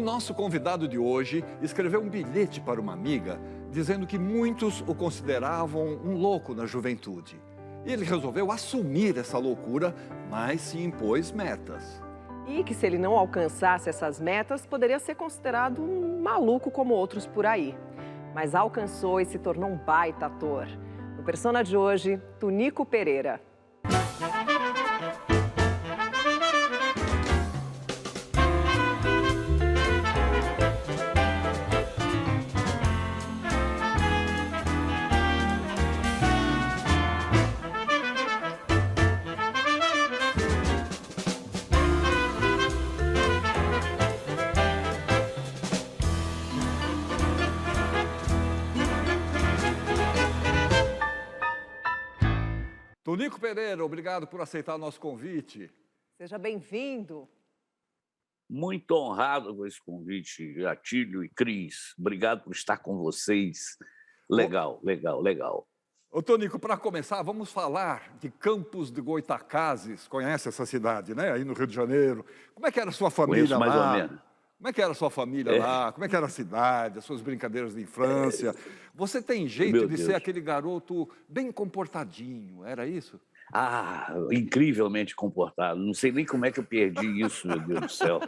O nosso convidado de hoje escreveu um bilhete para uma amiga dizendo que muitos o consideravam um louco na juventude. E ele resolveu assumir essa loucura, mas se impôs metas. E que se ele não alcançasse essas metas, poderia ser considerado um maluco como outros por aí. Mas alcançou e se tornou um baita ator. No Persona de hoje, Tunico Pereira. Tunico Pereira, obrigado por aceitar o nosso convite. Seja bem-vindo. Muito honrado com esse convite, Atílio e Cris. Obrigado por estar com vocês. Legal, legal, legal. Ô, Tonico, para começar, vamos falar de Campos de Goytacazes. Conhece essa cidade, né? Aí no Rio de Janeiro. Como é que era a sua família Conheço mais lá? ou menos. Como é que era a sua família lá? Como é que era a cidade, as suas brincadeiras de infância? Você tem jeito Meu de Deus. ser aquele garoto bem comportadinho, era isso? Ah, incrivelmente comportado. Não sei nem como é que eu perdi isso, meu Deus do céu.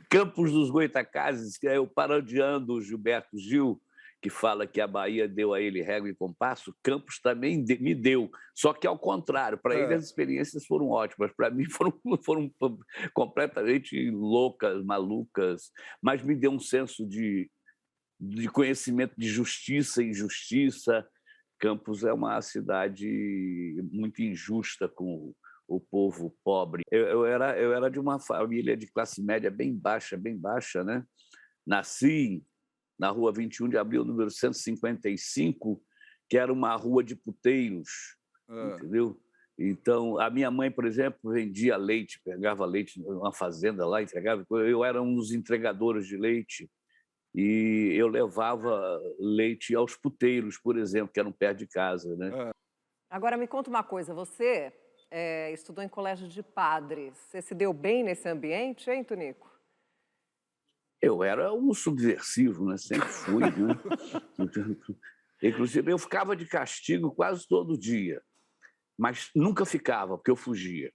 Campos dos Goytacazes, que é eu parodiando o Gilberto Gil, que fala que a Bahia deu a ele régua e compasso, Campos também me deu. Só que ao contrário, para ele as experiências foram ótimas, para mim foram completamente loucas, malucas, mas me deu um senso de conhecimento de justiça e injustiça. Campos é uma cidade muito injusta com o povo pobre. Eu era de uma família de classe média bem baixa, né? Nasci na rua 21 de abril, número 155, que era uma rua de puteiros, entendeu? Então, a minha mãe, por exemplo, vendia leite, pegava leite numa fazenda lá, entregava. Eu era um dos entregadores de leite e eu levava leite aos puteiros, por exemplo, que eram perto de casa, né? Agora me conta uma coisa, você estudou em colégio de padres. Você se deu bem nesse ambiente, hein, Tunico? Eu era um subversivo, né? Sempre fui, né? Inclusive, eu ficava de castigo quase todo dia, mas nunca ficava, porque eu fugia.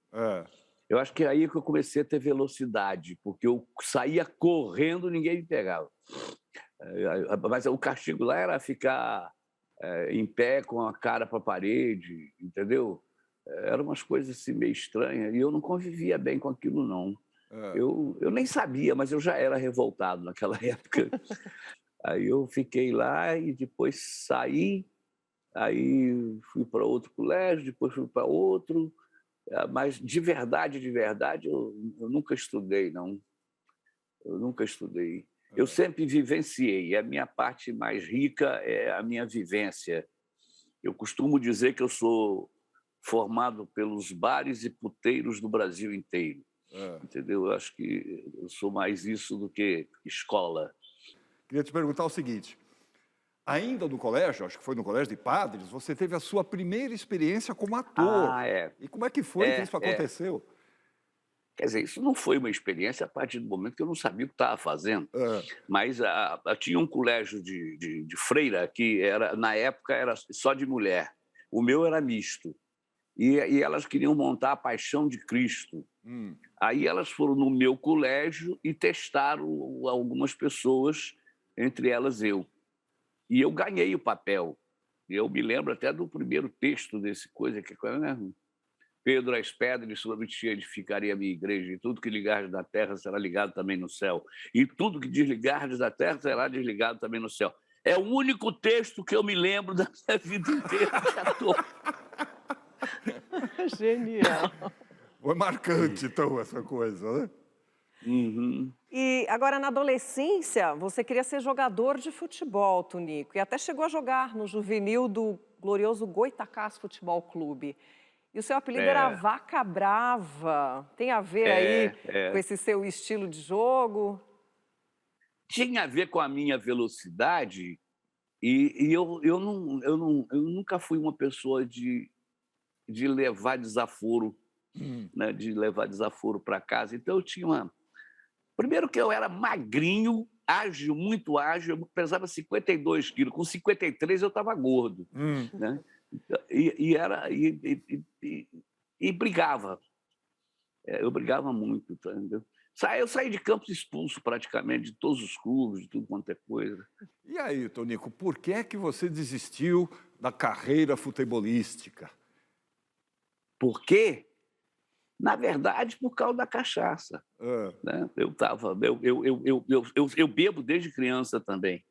Eu acho que é aí que eu comecei a ter velocidade, porque eu saía correndo, ninguém me pegava. Mas o castigo lá era ficar em pé com a cara para a parede, entendeu? Eram umas coisas assim meio estranhas, e eu não convivia bem com aquilo, não. Eu nem sabia, mas eu já era revoltado naquela época. Aí eu fiquei lá e depois saí, aí fui para outro colégio, depois fui para outro, mas de verdade, eu nunca estudei, não. Eu nunca estudei. Eu sempre vivenciei, a minha parte mais rica é a minha vivência. Eu costumo dizer que eu sou formado pelos bares e puteiros do Brasil inteiro. Entendeu? Eu acho que eu sou mais isso do que escola. Queria te perguntar o seguinte, ainda no colégio, acho que foi no colégio de padres, você teve a sua primeira experiência como ator. E como é que foi que isso aconteceu? Quer dizer, isso não foi uma experiência a partir do momento que eu não sabia o que estava fazendo. Mas tinha um colégio de freira que, na época, era só de mulher. O meu era misto. E elas queriam montar a Paixão de Cristo. Aí elas foram no meu colégio e testaram algumas pessoas, entre elas eu. E eu ganhei o papel. Eu me lembro até do primeiro texto desse coisa, que é mesmo? Pedro as pedras sobre ti edificaria a minha igreja, e tudo que ligares da terra será ligado também no céu. E tudo que desligares da terra será desligado também no céu. É o único texto que eu me lembro da minha vida inteira de ator. Genial. Foi marcante, então, essa coisa, né? E agora, na adolescência, você queria ser jogador de futebol, Tunico, e até chegou a jogar no juvenil do glorioso Goytacás Futebol Clube. E o seu apelido era Vaca Brava. Tem a ver aí com esse seu estilo de jogo? Tinha a ver com a minha velocidade e eu nunca fui uma pessoa de levar desaforo, né, de levar desaforo para casa. Então eu tinha Primeiro que eu era magrinho, ágil, muito ágil, eu pesava 52 quilos, com 53 eu estava gordo. Né? E brigava. Eu brigava muito, entendeu? Eu saí de campos expulso praticamente de todos os clubes, de tudo quanto é coisa. E aí, Tonico, por que é que você desistiu da carreira futebolística? Por quê? Na verdade, por causa da cachaça. Né? Eu bebo desde criança também.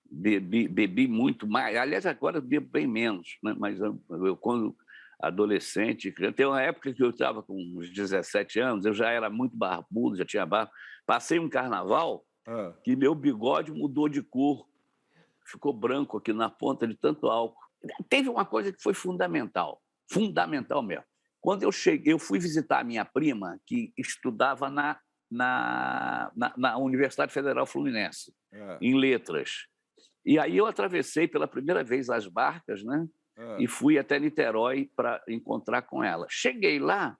Bebi muito mais. Aliás, agora eu bebo bem menos. Né? Mas quando adolescente, tem uma época que eu estava com uns 17 anos, eu já era muito barbudo, já tinha barba. Passei um carnaval que meu bigode mudou de cor. Ficou branco aqui na ponta de tanto álcool. Teve uma coisa que foi fundamental mesmo. Quando eu cheguei, eu fui visitar a minha prima, que estudava na Universidade Federal Fluminense, em Letras. E aí eu atravessei pela primeira vez as barcas, né? E fui até Niterói para encontrar com ela. Cheguei lá,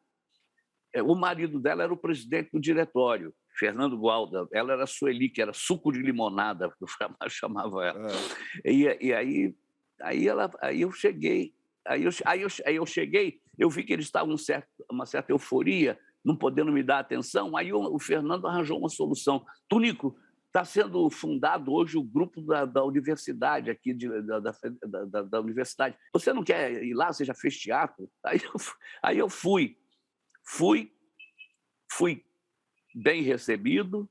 o marido dela era o presidente do diretório, Fernando Gualda. Ela era Sueli, que era suco de limonada, que eu chamava ela. E aí eu cheguei. Aí eu cheguei, eu vi que eles estavam uma certa euforia, não podendo me dar atenção. Aí o Fernando arranjou uma solução. Tonico, está sendo fundado hoje o grupo da universidade aqui, da universidade. Você não quer ir lá? Você já fez teatro? Aí eu fui bem recebido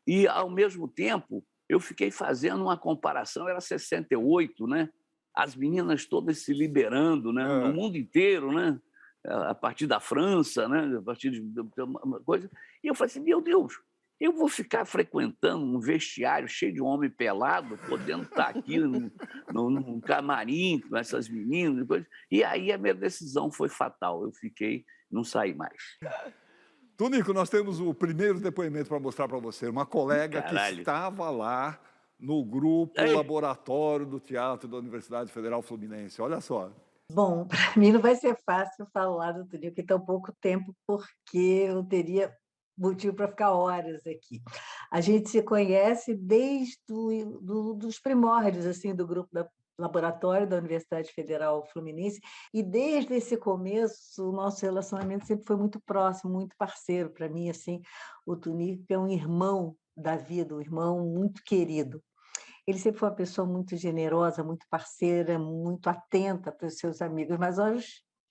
e, ao mesmo tempo, eu fiquei fazendo uma comparação. Era 68, né? As meninas todas se liberando, né? No mundo inteiro, né? A partir da França, né? A partir de uma coisa. E eu falei assim, meu Deus, eu vou ficar frequentando um vestiário cheio de homem pelado, podendo estar aqui num camarim com essas meninas. E aí a minha decisão foi fatal. Eu não saí mais. Tonico, nós temos o primeiro depoimento para mostrar para você. Uma colega que estava lá no grupo laboratório do teatro da Universidade Federal Fluminense. Olha só. Bom, para mim não vai ser fácil falar do Tonico em tão pouco tempo, porque eu teria motivo para ficar horas aqui. A gente se conhece desde dos primórdios assim, do grupo da laboratório da Universidade Federal Fluminense, e desde esse começo o nosso relacionamento sempre foi muito próximo, muito parceiro para mim. Assim, o Tonico é um irmão da vida, um irmão muito querido. Ele sempre foi uma pessoa muito generosa, muito parceira, muito atenta para os seus amigos, mas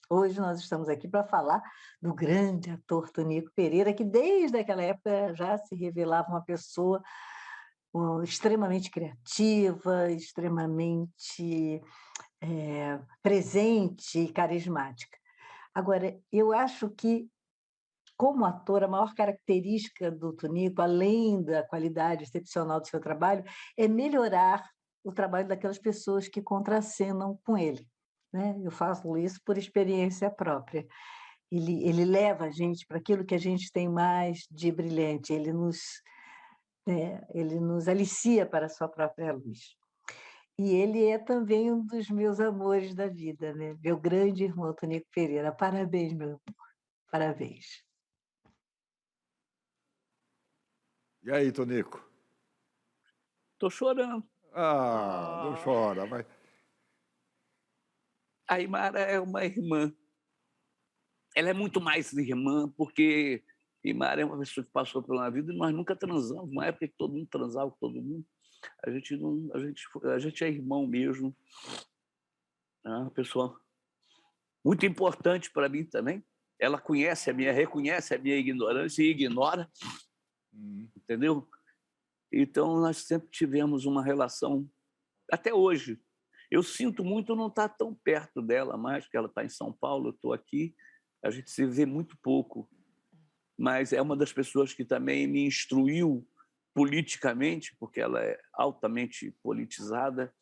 hoje nós estamos aqui para falar do grande ator Tonico Pereira, que desde aquela época já se revelava uma pessoa extremamente criativa, extremamente presente e carismática. Agora, eu acho que, como ator, a maior característica do Tonico, além da qualidade excepcional do seu trabalho, é melhorar o trabalho daquelas pessoas que contracenam com ele. Né? Eu faço isso por experiência própria. Ele leva a gente para aquilo que a gente tem mais de brilhante, ele nos alicia para a sua própria luz. E ele é também um dos meus amores da vida, né? Meu grande irmão Tonico Pereira. Parabéns, meu amor. Parabéns. E aí, Tonico? Estou chorando. Não chora, vai. A Imara é uma irmã. Ela é muito mais irmã, porque Imara é uma pessoa que passou pela vida e nós nunca transamos. Uma época que todo mundo transava com todo mundo. A gente é irmão mesmo. É uma pessoa muito importante para mim também. Ela reconhece a minha ignorância e ignora. Entendeu? Então, nós sempre tivemos uma relação, até hoje. Eu sinto muito não estar tão perto dela mais, porque ela está em São Paulo, eu estou aqui. A gente se vê muito pouco. Mas é uma das pessoas que também me instruiu politicamente, porque ela é altamente politizada.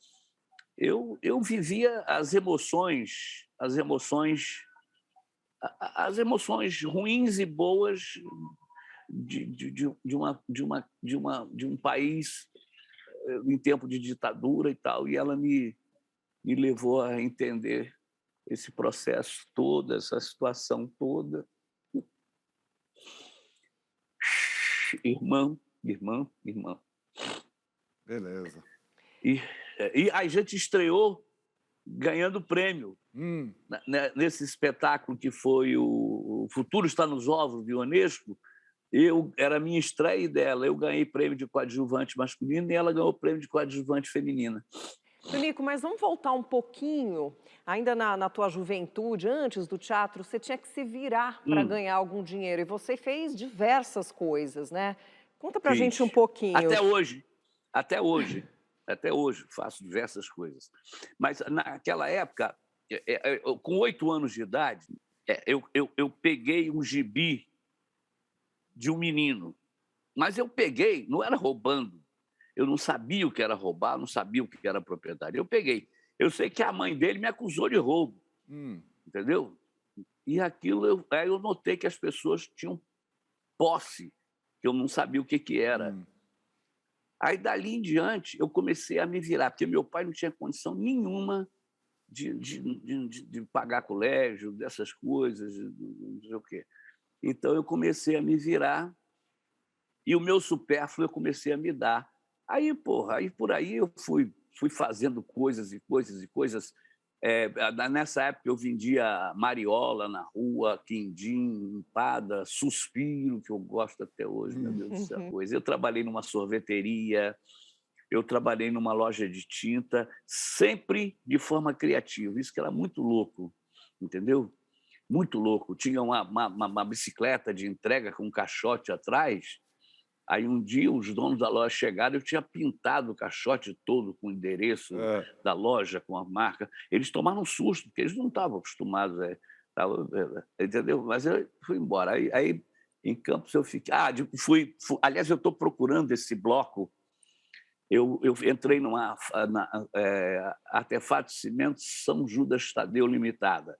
Eu vivia as emoções ruins e boas de um país em tempo de ditadura e tal, e ela me levou a entender esse processo todo, essa situação toda. irmã. Beleza. E a gente estreou ganhando prêmio nesse espetáculo que foi o Futuro Está nos Ovos, de Unesco. Era a minha estreia dela. Eu ganhei prêmio de coadjuvante masculino e ela ganhou prêmio de coadjuvante feminina. Tonico, mas vamos voltar um pouquinho. Ainda na tua juventude, antes do teatro, você tinha que se virar para ganhar algum dinheiro. E você fez diversas coisas, né? Conta pra gente um pouquinho. Até hoje faço diversas coisas. Mas naquela época, com 8 anos de idade, eu peguei um gibi de um menino. Mas eu peguei, não era roubando. Eu não sabia o que era roubar, não sabia o que era propriedade. Eu peguei. Eu sei que a mãe dele me acusou de roubo. Entendeu? E aquilo, aí eu notei que as pessoas tinham posse, que eu não sabia o que era. Aí, dali em diante, eu comecei a me virar, porque meu pai não tinha condição nenhuma de pagar colégio, dessas coisas, não sei o quê. Então, eu comecei a me virar e o meu supérfluo eu comecei a me dar. Aí por aí eu fui fazendo coisas e coisas e coisas. Nessa época eu vendia mariola na rua, quindim, empada, suspiro, que eu gosto até hoje, meu Deus do céu. Eu trabalhei numa sorveteria, eu trabalhei numa loja de tinta, sempre de forma criativa. Isso que era muito louco, entendeu? Muito louco. Tinha uma bicicleta de entrega com um caixote atrás. Aí um dia os donos da loja chegaram, eu tinha pintado o caixote todo com o endereço da loja, com a marca. Eles tomaram um susto, porque eles não estavam acostumados, entendeu? Mas eu fui embora. Aí em Campos eu fiquei... Aliás, eu estou procurando esse bloco. Eu entrei numa Artefatos Cimentos São Judas Tadeu Limitada.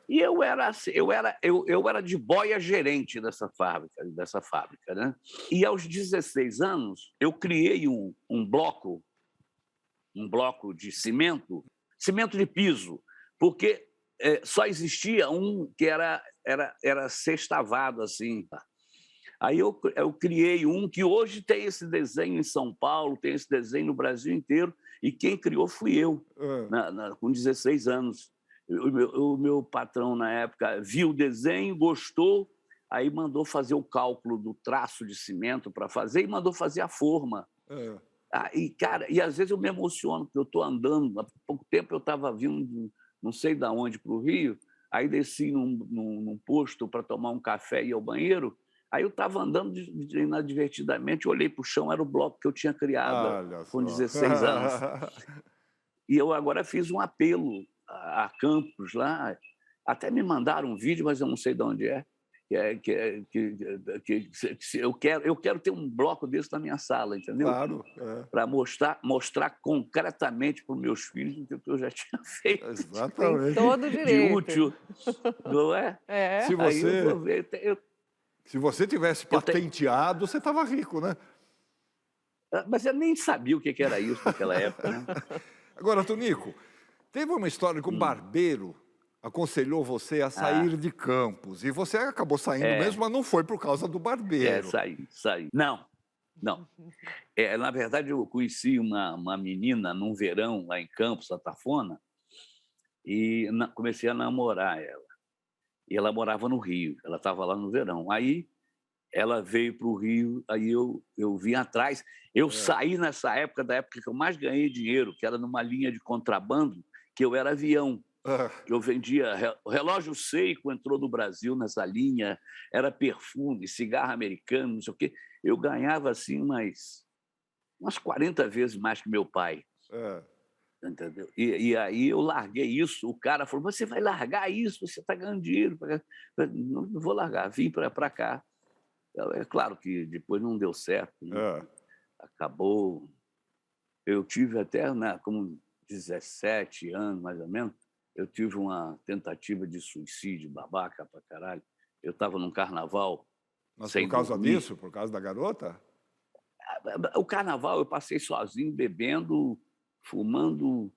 E eu era de boia gerente dessa fábrica, né? E aos 16 anos, eu criei um bloco de cimento de piso, porque só existia um que era sextavado, assim. Aí eu criei um que hoje tem esse desenho em São Paulo, tem esse desenho no Brasil inteiro, e quem criou fui eu, com 16 anos. O meu patrão, na época, viu o desenho, gostou, aí mandou fazer o cálculo do traço de cimento para fazer e mandou fazer a forma. E às vezes eu me emociono, porque eu estou andando. Há pouco tempo eu estava vindo, não sei de onde, para o Rio, aí desci num posto para tomar um café e ir ao banheiro. Aí eu estava andando inadvertidamente, olhei para o chão, era o bloco que eu tinha criado com 16 anos. E eu agora fiz um apelo a Campos lá, até me mandaram um vídeo, mas eu não sei de onde é. Eu quero ter um bloco desse na minha sala, entendeu? Claro. Para mostrar concretamente para os meus filhos o que eu já tinha feito. Exatamente. Tem todo direito. De útil, não é? Se Aí eu vou ver. Se você tivesse patenteado, você estava rico, né? Mas eu nem sabia o que era isso naquela época, né? Agora, Tonico, teve uma história que um barbeiro aconselhou você a sair de Campos. E você acabou saindo mesmo, mas não foi por causa do barbeiro. Saí. Não. Na verdade, eu conheci uma menina num verão lá em Campos, Santafona, e comecei a namorar ela. E ela morava no Rio, ela estava lá no verão. Aí ela veio para o Rio, aí eu vim atrás. Eu saí nessa época, da época que eu mais ganhei dinheiro, que era numa linha de contrabando, que eu era avião. Que eu vendia... O relógio Seiko entrou no Brasil nessa linha, era perfume, cigarro americano, não sei o quê. Eu ganhava assim umas 40 vezes mais que meu pai. Entendeu? E aí eu larguei isso. O cara falou: você vai largar isso? Você está ganhando dinheiro. Não vou largar, vim para cá. É claro que depois não deu certo, né? Acabou. Eu tive até, como 17 anos, mais ou menos, eu tive uma tentativa de suicídio, babaca pra caralho. Eu estava num carnaval. Mas por causa disso? Por causa da garota? O carnaval eu passei sozinho, bebendo, fumando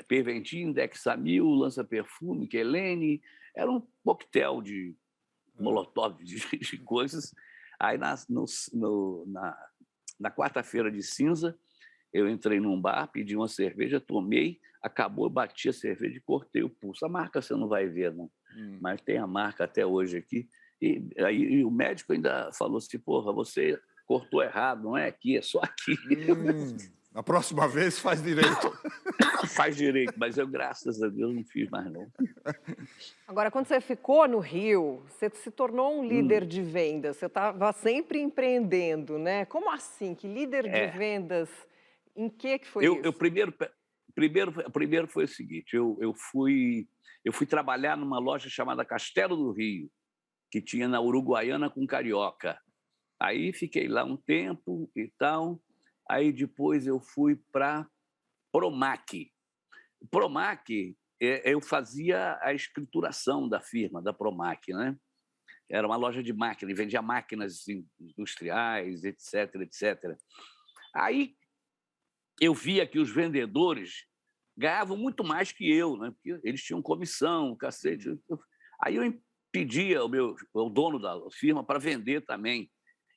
Perventinho, Dexamil, lança-perfume, Quelene. Era um coquetel de molotov, de coisas. Aí, na quarta-feira de cinza, eu entrei num bar, pedi uma cerveja, tomei, acabou, eu bati a cerveja e cortei o pulso. A marca você não vai ver, não. Mas tem a marca até hoje aqui. E aí o médico ainda falou assim, porra, você cortou errado, não é aqui, é só aqui. Na próxima vez faz direito. Faz direito, mas eu, graças a Deus, não fiz mais, não. Agora, quando você ficou no Rio, você se tornou um líder de vendas. Você estava sempre empreendendo, né? Como assim? Que líder de vendas? Em que foi isso? Eu primeiro foi o seguinte, eu fui trabalhar numa loja chamada Castelo do Rio, que tinha na Uruguaiana com Carioca. Aí fiquei lá um tempo e tal. Aí depois eu fui para Promac. Promac, eu fazia a escrituração da firma, da Promac, né? Era uma loja de máquinas, vendia máquinas industriais, etc, etc. Aí eu via que os vendedores ganhavam muito mais que eu, né? Porque eles tinham comissão, cacete. Aí eu pedia ao dono da firma para vender também.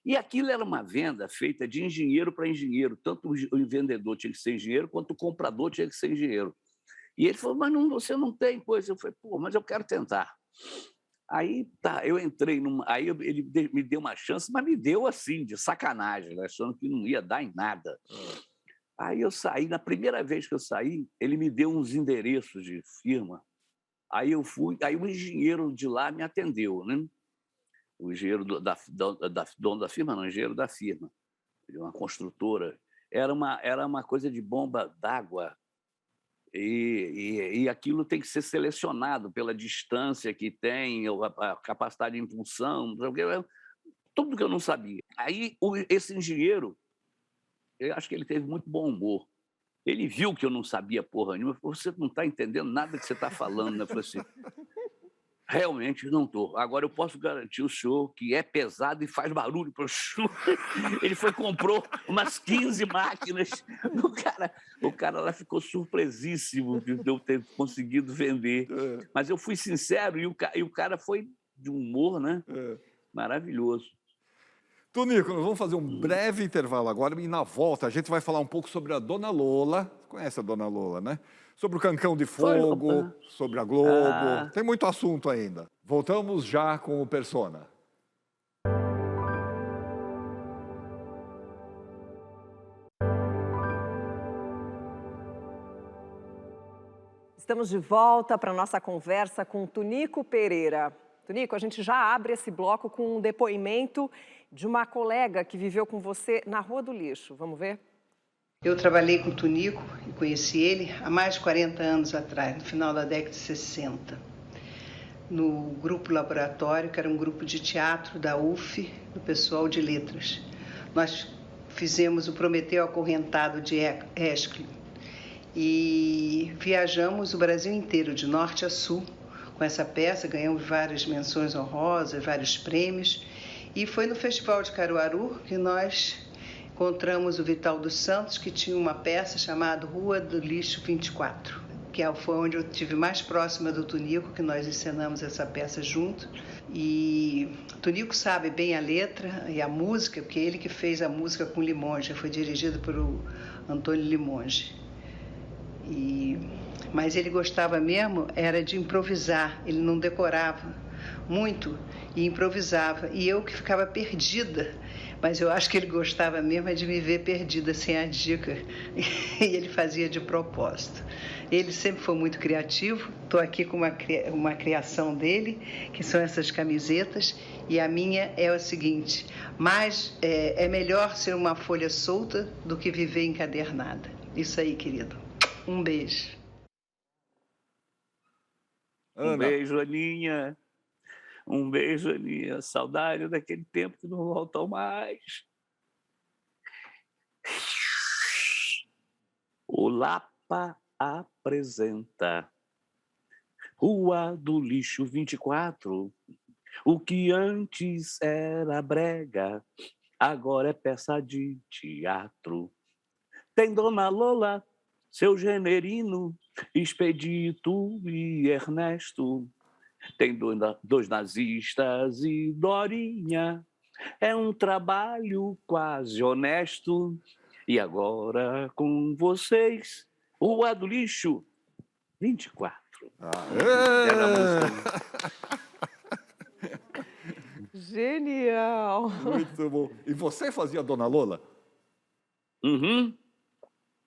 E aquilo era uma venda feita de engenheiro para engenheiro. Tanto o vendedor tinha que ser engenheiro, quanto o comprador tinha que ser engenheiro. E ele falou, mas não, você não tem coisa. Eu falei, pô, mas eu quero tentar. Aí tá, eu entrei aí ele me deu uma chance, mas me deu assim, de sacanagem, né? Achando que não ia dar em nada. Aí eu saí, na primeira vez que eu saí, ele me deu uns endereços de firma. Aí eu fui, aí o engenheiro de lá me atendeu, né? O engenheiro dono da firma, não, o engenheiro da firma, uma construtora. Era uma coisa de bomba d'água e aquilo tem que ser selecionado pela distância que tem, a capacidade de impulsão, tudo que eu não sabia. Aí esse engenheiro, eu acho que ele teve muito bom humor. Ele viu que eu não sabia porra nenhuma, falou, você não está entendendo nada que você está falando, né? Eu falei assim, realmente não estou. Agora eu posso garantir o senhor que é pesado e faz barulho para o senhor. Ele comprou umas 15 máquinas. O cara lá ficou surpresíssimo de eu ter conseguido vender. Mas eu fui sincero e o cara foi de humor, né? Maravilhoso. Tonico, nós vamos fazer um breve intervalo agora e na volta a gente vai falar um pouco sobre a Dona Lola. Conhece a Dona Lola, né? Sobre o Cancão de Fogo, sobre a Globo. Tem muito assunto ainda. Voltamos já com o Persona. Estamos de volta para a nossa conversa com Tonico Pereira. Tonico, a gente já abre esse bloco com um depoimento de uma colega que viveu com você na Rua do Lixo. Vamos ver? Eu trabalhei com o Tonico e conheci ele há mais de 40 anos atrás, no final da década de 60, no Grupo Laboratório, que era um grupo de teatro da UF, do pessoal de letras. Nós fizemos o Prometeu Acorrentado de Ésquilo e viajamos o Brasil inteiro, de norte a sul, com essa peça, ganhamos várias menções honrosas, vários prêmios, e foi no Festival de Caruaru que nós encontramos o Vital dos Santos, que tinha uma peça chamada Rua do Lixo 24, que foi onde eu estive mais próxima do Tonico, que nós encenamos essa peça junto. E o Tonico sabe bem a letra e a música, porque ele que fez a música com Limonge, foi dirigido por Antônio Limonge. Mas ele gostava mesmo, era de improvisar, ele não decorava muito e improvisava. E eu que ficava perdida, mas eu acho que ele gostava mesmo de me ver perdida, sem a dica, e ele fazia de propósito. Ele sempre foi muito criativo, estou aqui com uma criação dele, que são essas camisetas, e a minha é o seguinte, mas é melhor ser uma folha solta do que viver encadernada. Isso aí, querido. Um beijo. Um beijo, Aninha. Um beijo, Aninha. Saudade daquele tempo que não voltou mais. O Lapa apresenta Rua do Lixo 24. O que antes era brega, agora é peça de teatro. Tem Dona Lola, seu Generino, Expedito e Ernesto. Tem dois nazistas e Dorinha. É um trabalho quase honesto. E agora com vocês, Rua do Lixo 24. Era a música. Genial! Muito bom. E você fazia Dona Lola? Uhum.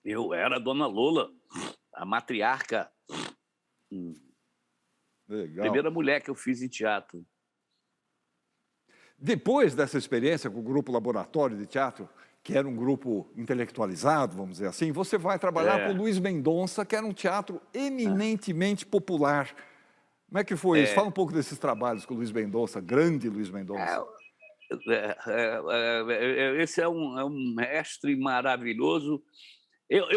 Eu era a Dona Lola, a matriarca. Legal. Primeira mulher que eu fiz em teatro. Depois dessa experiência com o Grupo Laboratório de Teatro, que era um grupo intelectualizado, vamos dizer assim, você vai trabalhar com o Luiz Mendonça, que era um teatro eminentemente popular. Como é que foi isso? Fala um pouco desses trabalhos com o Luiz Mendonça, grande Luiz Mendonça. Esse é um mestre maravilhoso. Eu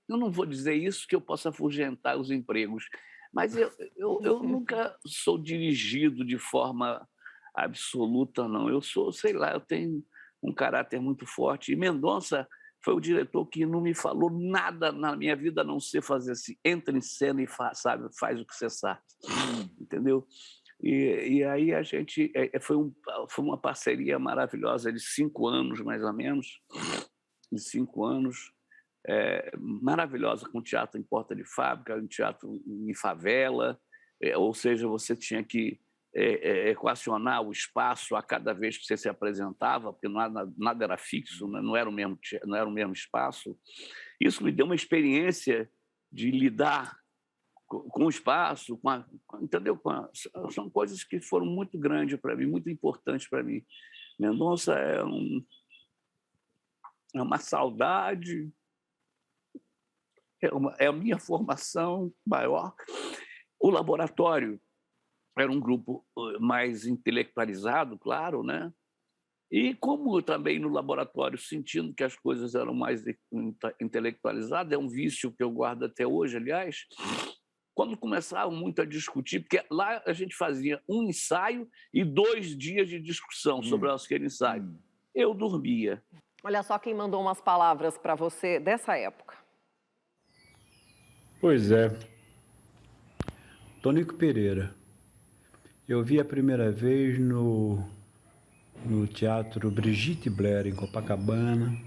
não vou dizer isso que eu possa afugentar os empregos, mas eu nunca sou dirigido de forma absoluta, não. Eu sou, sei lá, eu tenho um caráter muito forte. E Mendonça foi o diretor que não me falou nada na minha vida a não ser fazer assim, entra em cena e faz o que você sabe, entendeu? E aí a gente foi uma parceria maravilhosa de 5 anos, mais ou menos, de 5 anos, maravilhosa, com teatro em porta de fábrica, um teatro em favela, ou seja, você tinha que equacionar o espaço a cada vez que você se apresentava, porque nada era fixo, né? Não era o mesmo espaço. Isso me deu uma experiência de lidar com o espaço, entendeu? São coisas que foram muito grandes para mim, muito importantes para mim. Mendonça é uma saudade, é a minha formação maior. O laboratório era um grupo mais intelectualizado, claro, né? E como eu também no laboratório, sentindo que as coisas eram mais intelectualizadas, é um vício que eu guardo até hoje, aliás, quando começavam muito a discutir, porque lá a gente fazia um ensaio e 2 dias de discussão sobre aquele ensaio. Eu dormia. Olha só quem mandou umas palavras para você dessa época. Pois é. Tonico Pereira. Eu vi a primeira vez no Teatro Brigitte Blair, em Copacabana,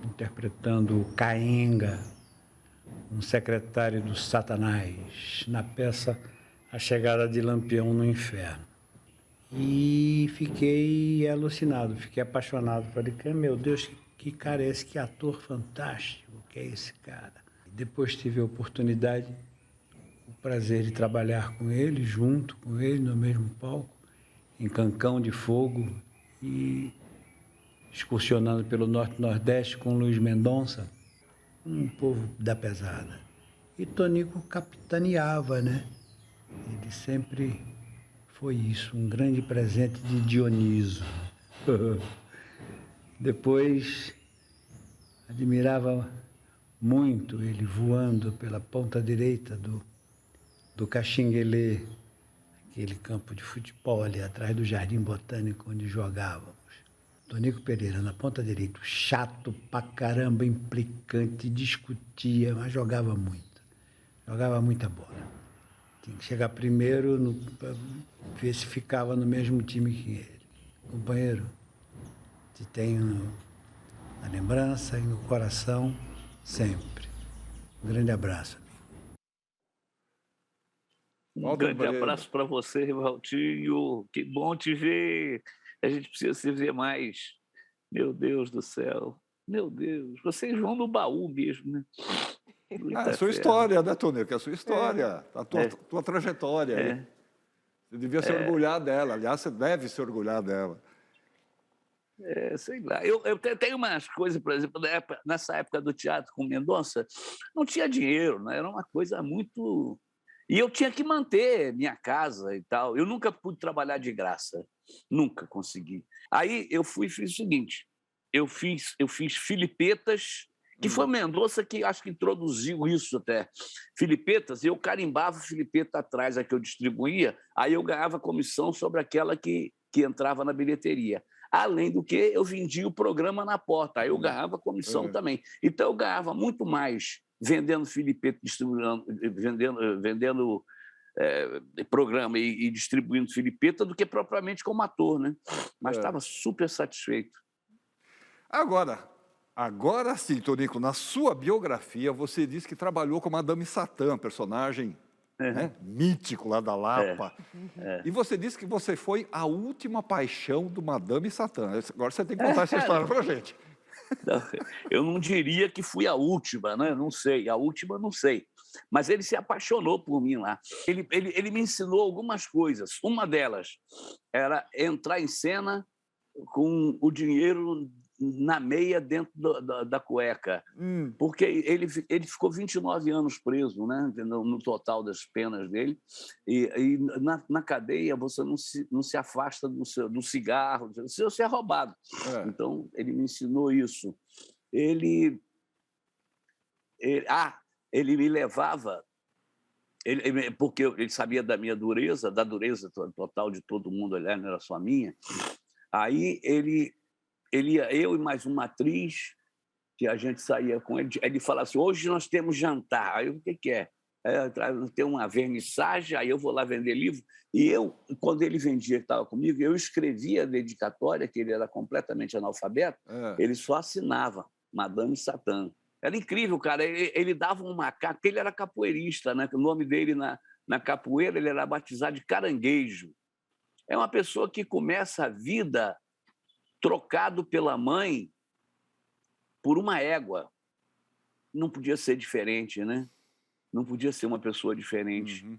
interpretando o Caenga, um secretário do Satanás, na peça A Chegada de Lampião no Inferno. E fiquei alucinado, fiquei apaixonado. Falei, meu Deus, que cara é esse? Que ator fantástico que é esse cara. Depois tive a oportunidade, o prazer de trabalhar com ele, junto com ele, no mesmo palco, em Cancão de Fogo, e excursionando pelo Norte e Nordeste com Luiz Mendonça, um povo da pesada. E Tonico capitaneava, né? Ele sempre foi isso, um grande presente de Dioniso. Depois, admirava muito ele voando pela ponta direita do Caxinguelê, aquele campo de futebol ali atrás do Jardim Botânico onde jogávamos. Tonico Pereira, na ponta direita, chato pra caramba, implicante, discutia, mas jogava muito. Jogava muita bola. Tinha que chegar primeiro para ver se ficava no mesmo time que ele. Companheiro, te tenho na lembrança e no coração sempre. Um grande abraço. Um grande abraço para você, Valtinho. Que bom te ver. A gente precisa se ver mais. Meu Deus do céu. Meu Deus. Vocês vão no baú mesmo, né? É a sua história, né, Tonico? É a sua história, a tua trajetória. Aí. Você devia se orgulhar dela. Aliás, você deve se orgulhar dela. Sei lá. Eu tenho umas coisas, por exemplo, nessa época do teatro com Mendonça, não tinha dinheiro, né? Era uma coisa muito... E eu tinha que manter minha casa e tal. Eu nunca pude trabalhar de graça. Nunca consegui. Aí eu fiz o seguinte, eu fiz Filipetas, que foi Mendonça que acho que introduziu isso até. Filipetas, eu carimbava Filipeta atrás, a que eu distribuía, aí eu ganhava comissão sobre aquela que entrava na bilheteria. Além do que, eu vendia o programa na porta, aí eu ganhava comissão também. Então, eu ganhava muito mais vendendo Filipeta, vendendo programa e distribuindo Filipeta do que propriamente como ator, né? Mas estava super satisfeito. Agora sim, Tonico, na sua biografia você diz que trabalhou com Madame Satã, personagem mítico lá da Lapa. E você disse que você foi a última paixão do Madame Satã. Agora você tem que contar essa história pra gente. Eu não diria que fui a última, né? Não sei, a última não sei. Mas ele se apaixonou por mim lá. Ele me ensinou algumas coisas. Uma delas era entrar em cena com o dinheiro na meia dentro da cueca. Porque ele ficou 29 anos preso, né? No total das penas dele. E na cadeia você não se afasta do cigarro, você é roubado. Então, ele me ensinou isso. Ele me levava, porque ele sabia da minha dureza, da dureza total de todo mundo, aliás, não era só minha. Aí ele ia, eu e mais uma atriz, que a gente saía com ele, ele falava assim, hoje nós temos jantar. Aí o que é? Tem uma vernissagem, aí eu vou lá vender livro. E eu, quando ele vendia, que estava comigo, eu escrevia a dedicatória, que ele era completamente analfabeto, ele só assinava, Madame Satã. Era incrível, cara. Ele dava um macaco, porque ele era capoeirista, né? O nome dele na capoeira, ele era batizado de Caranguejo. É uma pessoa que começa a vida trocado pela mãe por uma égua. Não podia ser diferente, né? Não podia ser uma pessoa diferente.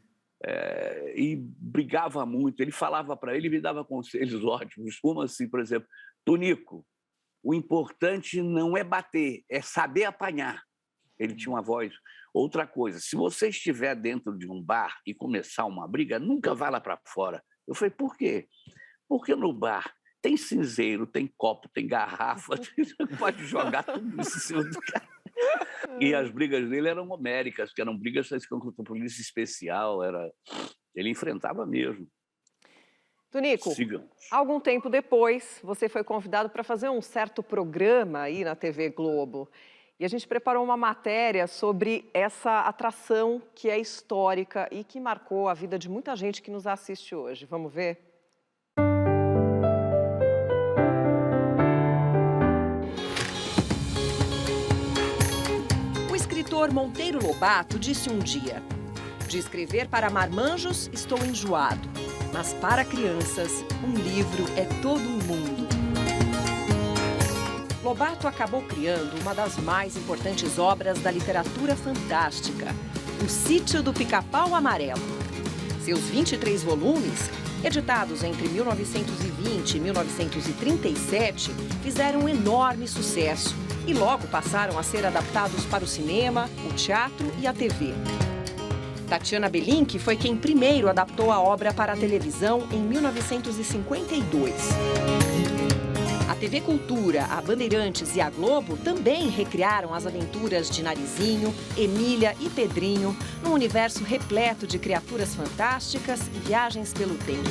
E brigava muito. Ele falava para ele, me dava conselhos ótimos. Como assim, por exemplo, Tonico, o importante não é bater, é saber apanhar. Ele tinha uma voz. Outra coisa, se você estiver dentro de um bar e começar uma briga, nunca vá lá para fora. Eu falei, por quê? Porque no bar tem cinzeiro, tem copo, tem garrafa, pode jogar tudo isso em cima do cara. E as brigas dele eram homéricas, que eram brigas contra a polícia especial, ele enfrentava mesmo. Tonico, algum tempo depois, você foi convidado para fazer um certo programa aí na TV Globo. E a gente preparou uma matéria sobre essa atração que é histórica e que marcou a vida de muita gente que nos assiste hoje. Vamos ver? O escritor Monteiro Lobato disse um dia: de escrever para marmanjos estou enjoado, mas para crianças um livro é todo um mundo. Lobato acabou criando uma das mais importantes obras da literatura fantástica, O Sítio do Pica-Pau Amarelo. Seus 23 volumes, editados entre 1920 e 1937, fizeram um enorme sucesso e logo passaram a ser adaptados para o cinema, o teatro e a TV. Tatiana Belink foi quem primeiro adaptou a obra para a televisão em 1952. A TV Cultura, a Bandeirantes e a Globo também recriaram as aventuras de Narizinho, Emília e Pedrinho num universo repleto de criaturas fantásticas e viagens pelo tempo.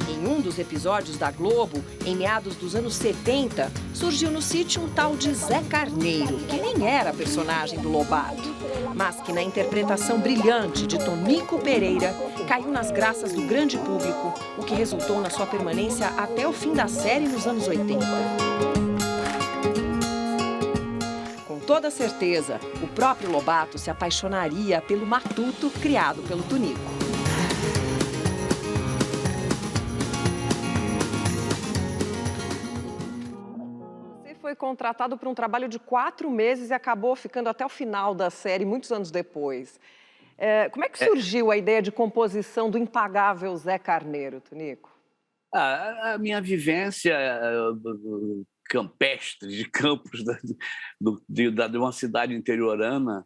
Em um dos episódios da Globo, em meados dos anos 70, surgiu no sítio um tal de Zé Carneiro, que nem era personagem do Lobato, mas que na interpretação brilhante de Tonico Pereira caiu nas graças do grande público, o que resultou na sua permanência até o fim da série nos anos 80. Com toda certeza, o próprio Lobato se apaixonaria pelo matuto criado pelo Tonico. Foi contratado para um trabalho de 4 meses e acabou ficando até o final da série, muitos anos depois. Como é que surgiu a ideia de composição do impagável Zé Carneiro, Tonico? A minha vivência campestre de Campos, de uma cidade interiorana,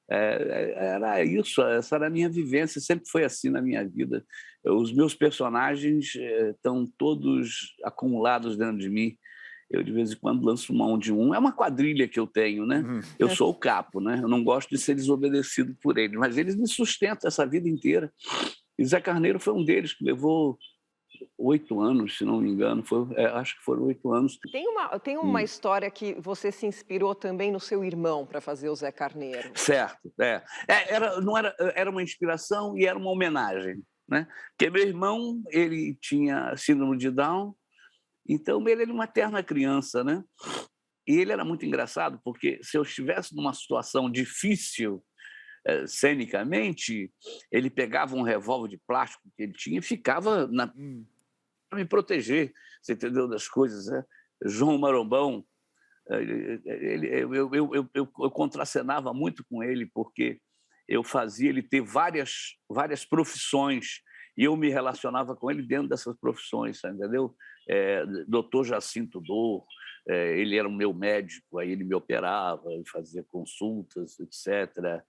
era isso, essa era a minha vivência, sempre foi assim na minha vida. Os meus personagens estão todos acumulados dentro de mim. Eu, de vez em quando, lanço mão de um. É uma quadrilha que eu tenho, né? Eu sou o capo, né? Eu não gosto de ser desobedecido por eles, mas eles me sustentam essa vida inteira. E Zé Carneiro foi um deles que levou 8 anos, se não me engano, acho que foram 8 anos. Tem uma história que você se inspirou também no seu irmão para fazer o Zé Carneiro. Certo, era uma inspiração e era uma homenagem, né? Porque meu irmão, ele tinha síndrome de Down, então ele era uma eterna criança, né? E ele era muito engraçado, porque se eu estivesse numa situação difícil, cenicamente, ele pegava um revólver de plástico que ele tinha e ficava para me proteger, você entendeu, das coisas, né? João Marombão, eu contracenava muito com ele, porque eu fazia ele ter várias profissões e eu me relacionava com ele dentro dessas profissões, entendeu? Doutor Jacinto Dor, ele era o meu médico, aí ele me operava, fazia consultas, etc.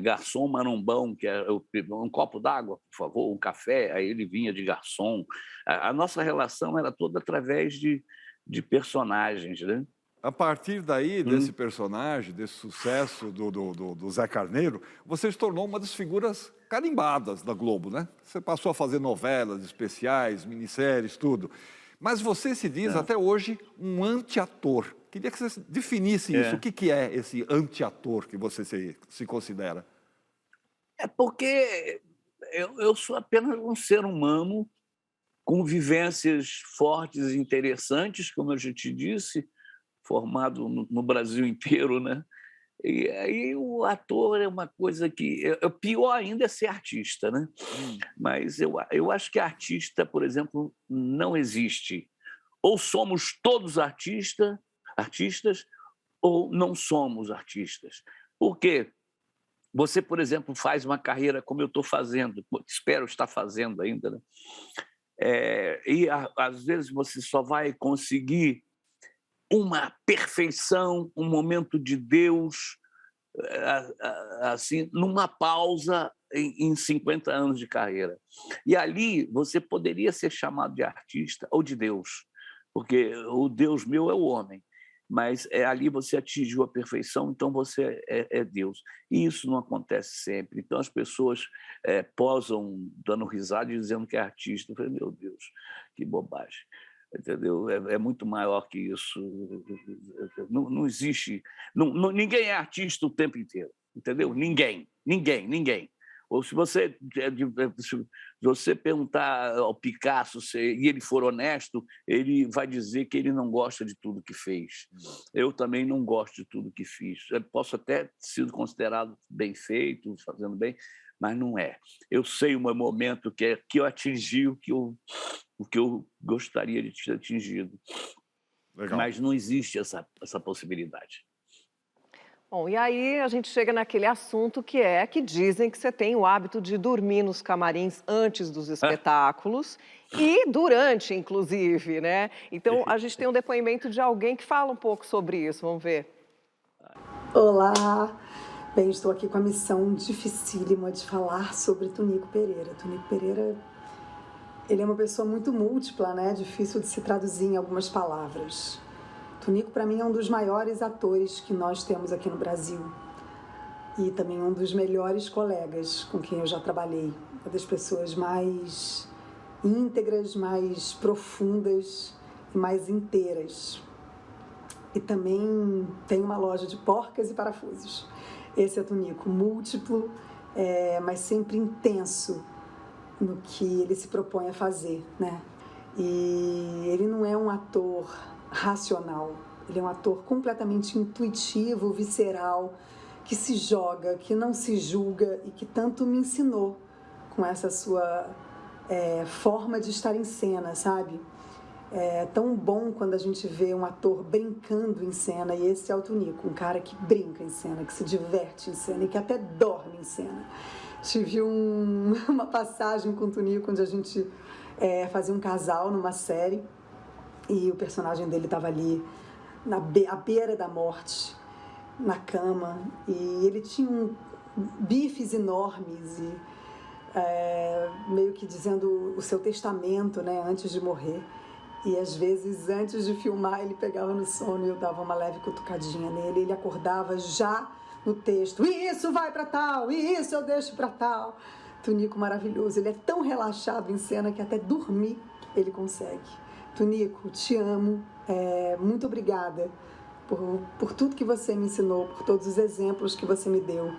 Garçom Marombão, que era um copo d'água, por favor, um café, aí ele vinha de garçom. A nossa relação era toda através de personagens, né? A partir daí, desse personagem, desse sucesso do Zé Carneiro, você se tornou uma das figuras carimbadas da Globo, né? Você passou a fazer novelas especiais, minisséries, tudo. Mas você se diz até hoje um anti-ator. Queria que você definisse isso. O que é esse anti-ator que você se considera? É porque eu sou apenas um ser humano com vivências fortes e interessantes, como eu já te disse, formado no Brasil inteiro, né? E aí o ator é uma coisa que... pior ainda é ser artista, né? Mas eu acho que artista, por exemplo, não existe. Ou somos todos artistas, ou não somos artistas. Por quê? Você, por exemplo, faz uma carreira como eu estou fazendo, espero estar fazendo ainda, né? E às vezes você só vai conseguir uma perfeição, um momento de Deus, assim, numa pausa em 50 anos de carreira. E ali você poderia ser chamado de artista ou de Deus, porque o Deus meu é o homem, mas ali você atingiu a perfeição, então você é Deus. E isso não acontece sempre. Então as pessoas posam dando risada e dizendo que é artista. Eu falei, meu Deus, que bobagem. Entendeu? É muito maior que isso. Não existe... ninguém é artista o tempo inteiro, entendeu? Ninguém. Ou se você perguntar ao Picasso e ele for honesto, ele vai dizer que ele não gosta de tudo que fez. Eu também não gosto de tudo que fiz. Eu posso até ter sido considerado bem feito, fazendo bem, mas não é. Eu sei o meu momento que eu atingi o que eu gostaria de ter atingido. Legal. Mas não existe essa possibilidade. Bom, e aí a gente chega naquele assunto que dizem que você tem o hábito de dormir nos camarins antes dos espetáculos e durante, inclusive, né? Então, a gente tem um depoimento de alguém que fala um pouco sobre isso. Vamos ver. Olá! Bem, estou aqui com a missão dificílima de falar sobre Tunico Pereira. Tunico Pereira, ele é uma pessoa muito múltipla, né? Difícil de se traduzir em algumas palavras. Tunico, para mim, é um dos maiores atores que nós temos aqui no Brasil. E também um dos melhores colegas com quem eu já trabalhei. Uma das pessoas mais íntegras, mais profundas e mais inteiras. E também tem uma loja de porcas e parafusos. Esse é Tunico, múltiplo, mas sempre intenso no que ele se propõe a fazer, né? E ele não é um ator racional, ele é um ator completamente intuitivo, visceral, que se joga, que não se julga e que tanto me ensinou com essa sua forma de estar em cena, sabe? É tão bom quando a gente vê um ator brincando em cena, e esse é o Tunico, um cara que brinca em cena, que se diverte em cena e que até dorme em cena. Tive uma passagem com o Tunico onde a gente fazia um casal numa série e o personagem dele estava ali à beira da morte, na cama, e ele tinha bifes enormes e meio que dizendo o seu testamento, né, antes de morrer. E às vezes, antes de filmar, ele pegava no sono e eu dava uma leve cutucadinha nele. Ele acordava já no texto. Isso vai para tal, isso eu deixo para tal. Tunico maravilhoso. Ele é tão relaxado em cena que até dormir ele consegue. Tunico, te amo, muito obrigada por tudo que você me ensinou, por todos os exemplos que você me deu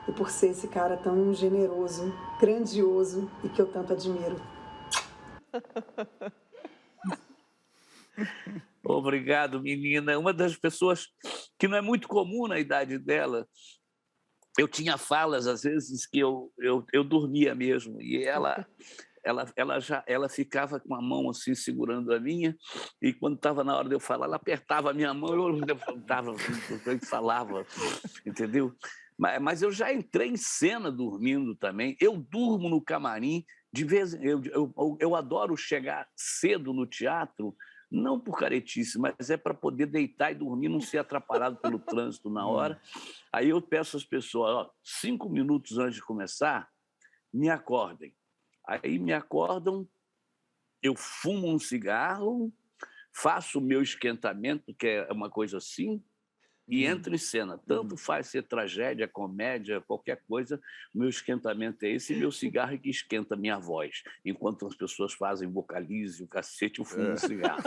e por ser esse cara tão generoso, grandioso e que eu tanto admiro. Obrigado, menina. Uma das pessoas que não é muito comum na idade dela. Eu tinha falas, às vezes, que eu dormia mesmo, e ela ficava com a mão assim, segurando a minha, e quando estava na hora de eu falar, ela apertava a minha mão, eu levantava, assim, falava, entendeu? Mas eu já entrei em cena dormindo também. Eu durmo no camarim, de vez eu adoro chegar cedo no teatro, não por caretice, mas é para poder deitar e dormir, não ser atrapalhado pelo trânsito na hora. Aí eu peço às pessoas, 5 minutos antes de começar, me acordem. Aí me acordam, eu fumo um cigarro, faço o meu esquentamento, que é uma coisa assim, e entro em cena. Tanto faz ser tragédia, comédia, qualquer coisa, o meu esquentamento é esse, e meu cigarro é que esquenta a minha voz. Enquanto as pessoas fazem vocalize, o cacete, eu fumo um cigarro.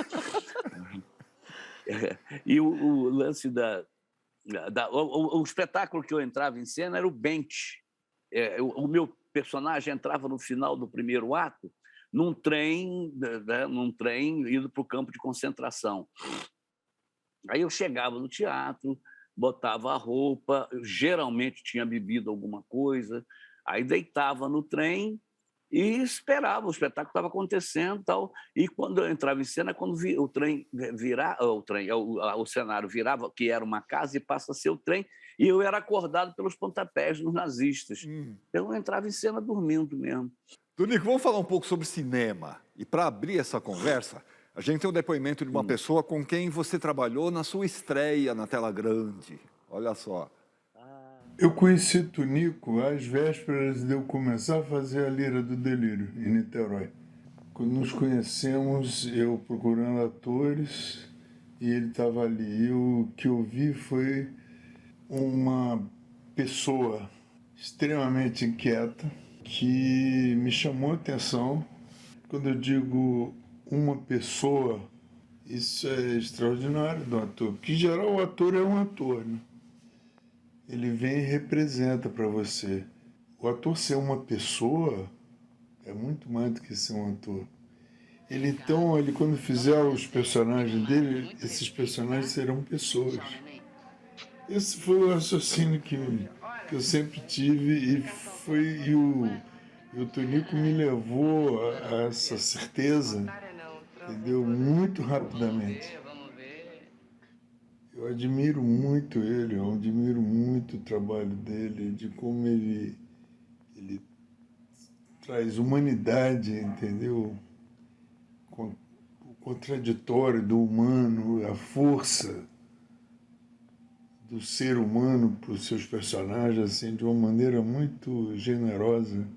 E o lance o espetáculo que eu entrava em cena era o Bench. O meu personagem entrava no final do primeiro ato num trem indo para o campo de concentração. Aí eu chegava no teatro, botava a roupa, eu geralmente tinha bebido alguma coisa, aí deitava no trem e esperava, o espetáculo estava acontecendo e tal. E quando eu entrava em cena, quando o trem virava, o cenário virava, que era uma casa, e passa a ser o trem, e eu era acordado pelos pontapés dos nazistas. Eu entrava em cena dormindo mesmo. Tunico, vamos falar um pouco sobre cinema. E para abrir essa conversa, a gente tem um depoimento de uma pessoa com quem você trabalhou na sua estreia na tela grande. Olha só. Eu conheci Tunico às vésperas de eu começar a fazer a Lira do Delírio, em Niterói. Quando nos conhecemos, eu procurando atores, e ele estava ali. E o que eu vi foi uma pessoa extremamente inquieta, que me chamou a atenção. Quando eu digo uma pessoa, isso é extraordinário do ator, porque em geral o ator é um ator, né? Ele vem e representa para você. O ator ser uma pessoa é muito mais do que ser um ator. Ele quando fizer os personagens dele, esses personagens serão pessoas. Esse foi o raciocínio que eu sempre tive, e o Tunico me levou a essa certeza, entendeu? Muito rapidamente. Eu admiro muito ele, eu admiro muito o trabalho dele, de como ele traz humanidade, entendeu? O contraditório do humano, a força do ser humano para os seus personagens, assim, de uma maneira muito generosa.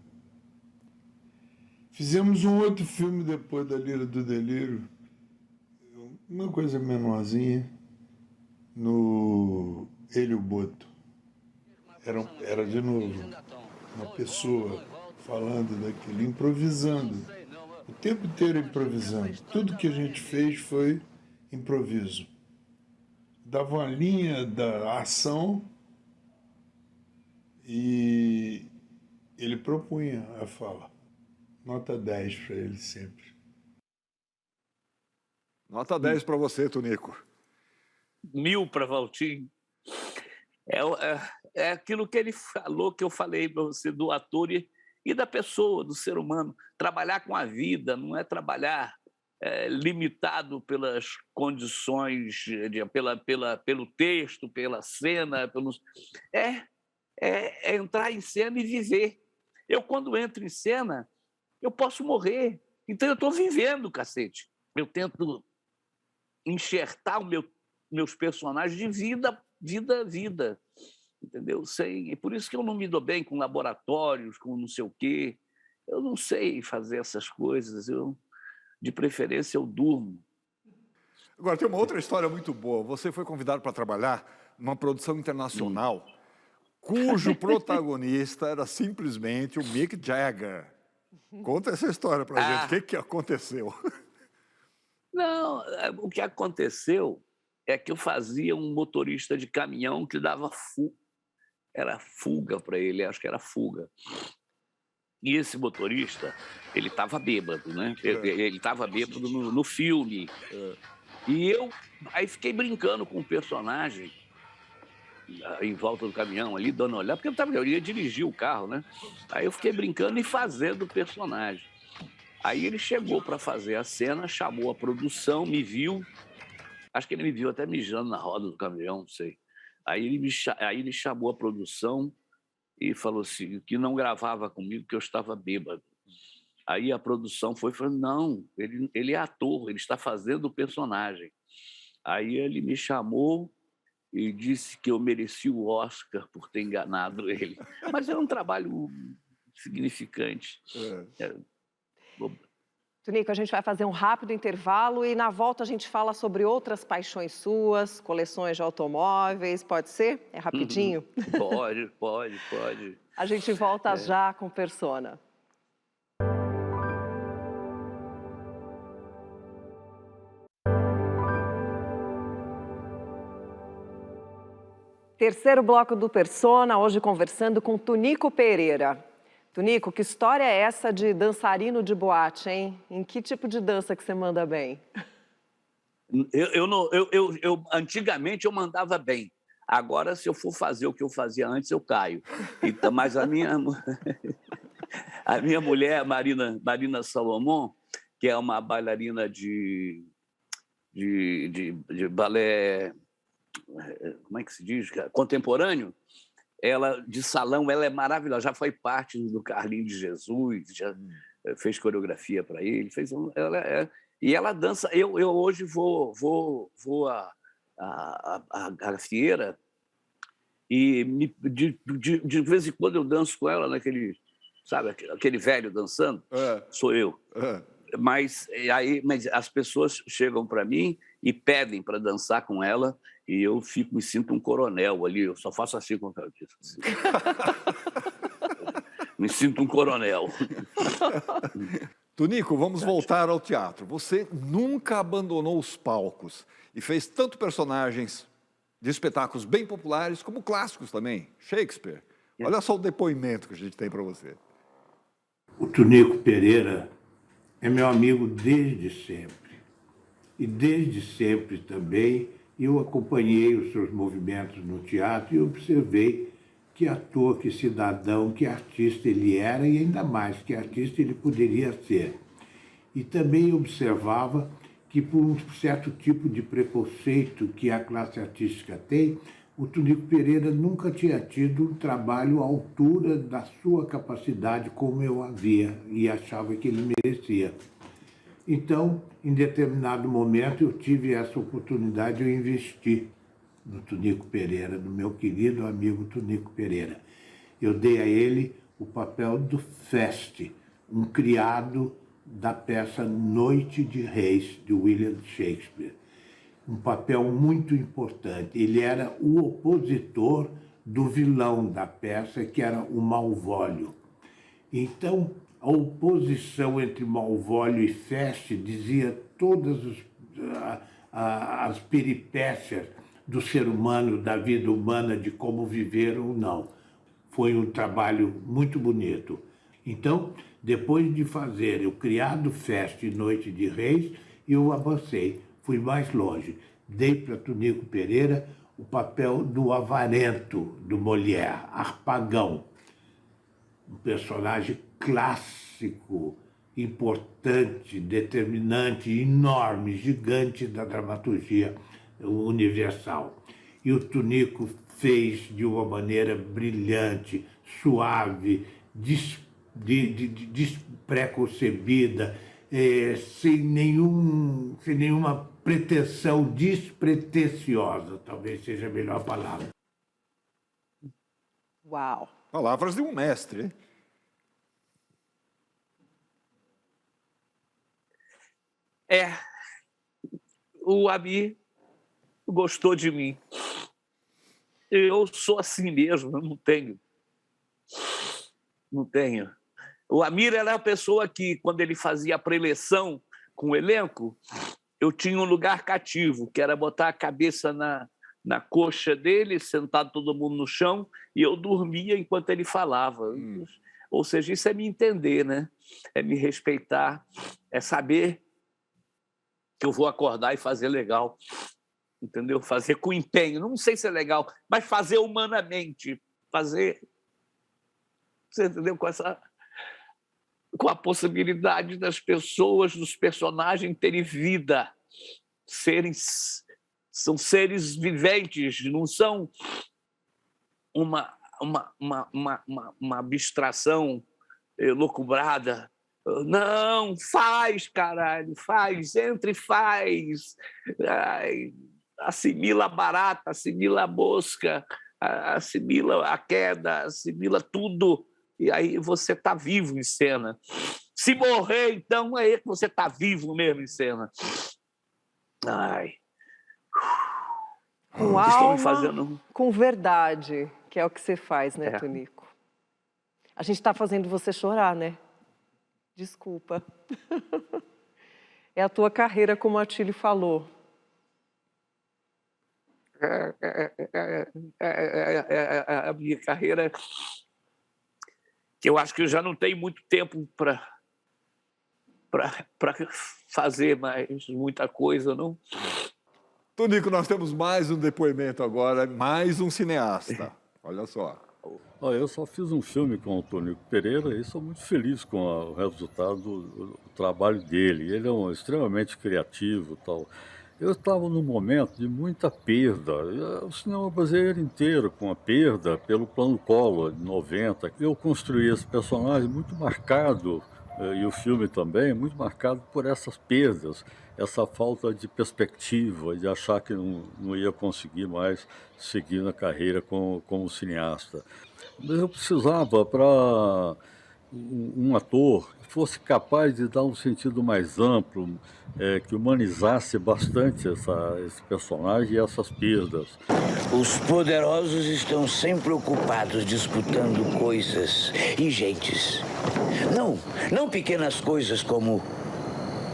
Fizemos um outro filme depois da Lira do Delírio, uma coisa menorzinha, no Ele o Boto. Era de novo uma pessoa falando daquilo, improvisando, o tempo inteiro improvisando. Tudo que a gente fez foi improviso. Dava uma linha da ação e ele propunha a fala. Nota 10 para ele sempre. Nota 10 para você, Tunico. 1000 para Valtinho. É aquilo que ele falou, que eu falei para você, do ator e da pessoa, do ser humano. Trabalhar com a vida, não é trabalhar limitado pelas condições, pelo texto, pela cena. É entrar em cena e viver. Eu, quando entro em cena, eu posso morrer. Então, eu estou vivendo, cacete. Eu tento enxertar meus personagens de vida, entendeu? E por isso que eu não me dou bem com laboratórios, com não sei o quê. Eu não sei fazer essas coisas. De preferência, eu durmo. Agora, tem uma outra história muito boa. Você foi convidado para trabalhar numa produção internacional cujo protagonista era simplesmente o Mick Jagger. Conta essa história para a gente. O que aconteceu? Não, o que aconteceu é que eu fazia um motorista de caminhão que dava era fuga para ele, acho que era fuga. E esse motorista, ele estava bêbado, né? Ele estava bêbado no filme. E eu aí fiquei brincando com o personagem em volta do caminhão ali, dando olhada, porque eu ia dirigir o carro, né? Aí eu fiquei brincando e fazendo o personagem. Aí ele chegou para fazer a cena, chamou a produção, me viu. Acho que ele me viu até mijando na roda do caminhão, não sei. Aí ele chamou a produção e falou assim, que não gravava comigo, que eu estava bêbado. Aí a produção foi e falou, não, ele é ator, ele está fazendo o personagem. Aí ele me chamou e disse que eu mereci o Oscar por ter enganado ele. Mas era um trabalho significante. Tunico, a gente vai fazer um rápido intervalo e na volta a gente fala sobre outras paixões suas, coleções de automóveis, pode ser? É rapidinho? Pode. A gente volta já com Persona. Terceiro bloco do Persona, hoje conversando com Tunico Pereira. Tunico, que história é essa de dançarino de boate, hein? Em que tipo de dança que você manda bem? Antigamente eu mandava bem. Agora, se eu for fazer o que eu fazia antes, eu caio. Então, mas a minha mulher, Marina Salomão, que é uma bailarina de balé, como é que se diz? Contemporâneo, ela de salão, ela é maravilhosa, já foi parte do Carlinhos de Jesus, já fez coreografia para ele, e ela dança. Eu hoje vou à feira e de vez em quando eu danço com ela naquele, sabe, aquele velho dançando, sou eu. Mas as pessoas chegam para mim e pedem para dançar com ela e eu me sinto um coronel ali, eu só faço assim com a cabeça. Assim. Me sinto um coronel. Tunico, vamos voltar ao teatro. Você nunca abandonou os palcos e fez tanto personagens de espetáculos bem populares como clássicos também. Shakespeare. Olha só o depoimento que a gente tem para você. O Tunico Pereira é meu amigo desde sempre. E desde sempre também eu acompanhei os seus movimentos no teatro e observei que ator, que cidadão, que artista ele era e ainda mais que artista ele poderia ser. E também observava que por um certo tipo de preconceito que a classe artística tem, o Tunico Pereira nunca tinha tido um trabalho à altura da sua capacidade como eu havia e achava que ele merecia. Então, em determinado momento, eu tive essa oportunidade de eu investir no Tunico Pereira, no meu querido amigo Tunico Pereira. Eu dei a ele o papel do Feste, um criado da peça Noite de Reis, de William Shakespeare. Um papel muito importante. Ele era o opositor do vilão da peça, que era o Malvolio. Então, a oposição entre Malvolio e Feste dizia todas as peripécias do ser humano, da vida humana, de como viver ou não. Foi um trabalho muito bonito. Então, depois de fazer o criado Feste e Noite de Reis, eu avancei, fui mais longe. Dei para Tunico Pereira o papel do avarento do Molière, Harpagon. Um personagem clássico, importante, determinante, enorme, gigante da dramaturgia universal. E o Tunico fez de uma maneira brilhante, suave, despreconcebida, sem nenhuma pretensão, despretensiosa, talvez seja a melhor palavra. Uau! Palavras de um mestre, hein? O Amir gostou de mim. Eu sou assim mesmo, eu não tenho. O Amir era a pessoa que, quando ele fazia a preleção com o elenco, eu tinha um lugar cativo, que era botar a cabeça na coxa dele, sentado todo mundo no chão, e eu dormia enquanto ele falava. Ou seja, isso é me entender, né? É me respeitar, é saber que eu vou acordar e fazer legal, entendeu? Fazer com empenho, não sei se é legal, mas fazer humanamente, fazer, você entendeu? Com a possibilidade das pessoas, dos personagens terem vida, são seres viventes, não são uma abstração elucubrada. Não, faz, caralho, faz, entra e faz. Ai, assimila a barata, assimila a mosca, assimila a queda, assimila tudo. E aí você está vivo em cena. Se morrer, então, é que você está vivo mesmo em cena. Ai. Com alma, com verdade, que é o que você faz, né, Tonico? A gente está fazendo você chorar, né? Desculpa. É a tua carreira, como a Atílio falou. A minha carreira, que eu acho que eu já não tenho muito tempo para fazer mais muita coisa, não? Tonico, nós temos mais um depoimento agora, mais um cineasta. Olha só. Eu só fiz um filme com o Tonico Pereira e sou muito feliz com o resultado do trabalho dele. Ele é extremamente criativo e tal. Eu estava num momento de muita perda. O cinema brasileiro inteiro com a perda pelo Plano Collor, de 90. Eu construí esse personagem muito marcado, e o filme também, muito marcado por essas perdas, essa falta de perspectiva, de achar que não ia conseguir mais seguir na carreira como cineasta. Mas eu precisava, para um ator que fosse capaz de dar um sentido mais amplo, que humanizasse bastante esse personagem e essas perdas. Os poderosos estão sempre ocupados disputando coisas e gentes. Não pequenas coisas como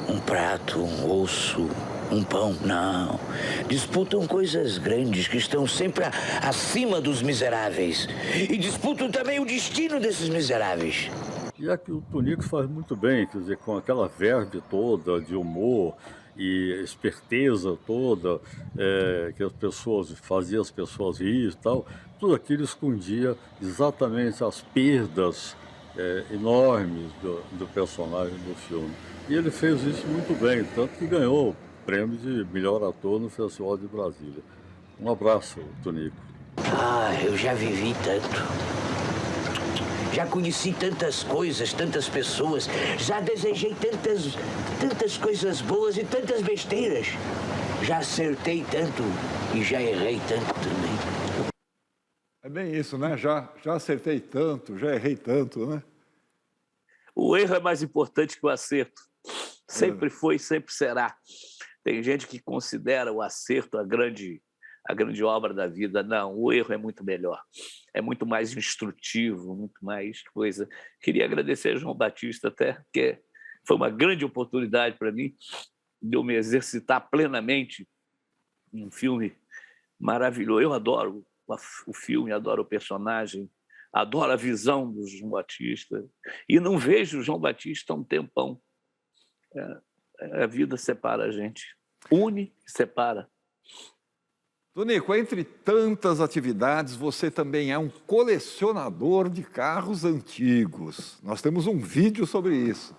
um prato, um osso, um pão, não. Disputam coisas grandes que estão sempre acima dos miseráveis. E disputam também o destino desses miseráveis. E é que o Tonico faz muito bem, quer dizer, com aquela verve toda de humor e esperteza toda, que fazia as pessoas rir e tal, tudo aquilo escondia exatamente as perdas enormes do personagem do filme. E ele fez isso muito bem, tanto que ganhou o prêmio de melhor ator no Festival de Brasília. Um abraço, Tonico. Eu já vivi tanto. Já conheci tantas coisas, tantas pessoas. Já desejei tantas coisas boas e tantas besteiras. Já acertei tanto e já errei tanto também. É bem isso, né? Já acertei tanto, já errei tanto, né? O erro é mais importante que o acerto. Sempre foi, sempre será. Tem gente que considera o acerto a grande obra da vida. Não, o erro é muito melhor. É muito mais instrutivo, muito mais coisa. Queria agradecer a João Batista até, porque foi uma grande oportunidade para mim de eu me exercitar plenamente em um filme maravilhoso. Eu adoro o filme, adoro o personagem, adoro a visão do João Batista. E não vejo o João Batista há um tempão. A vida separa a gente. Une e separa. Tonico, entre tantas atividades, você também é um colecionador de carros antigos. Nós temos um vídeo sobre isso.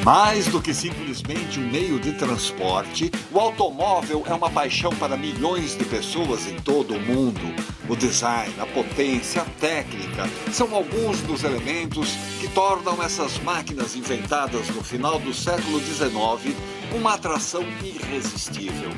Mais do que simplesmente um meio de transporte, o automóvel é uma paixão para milhões de pessoas em todo o mundo. O design, a potência, a técnica são alguns dos elementos que tornam essas máquinas inventadas no final do século XIX uma atração irresistível.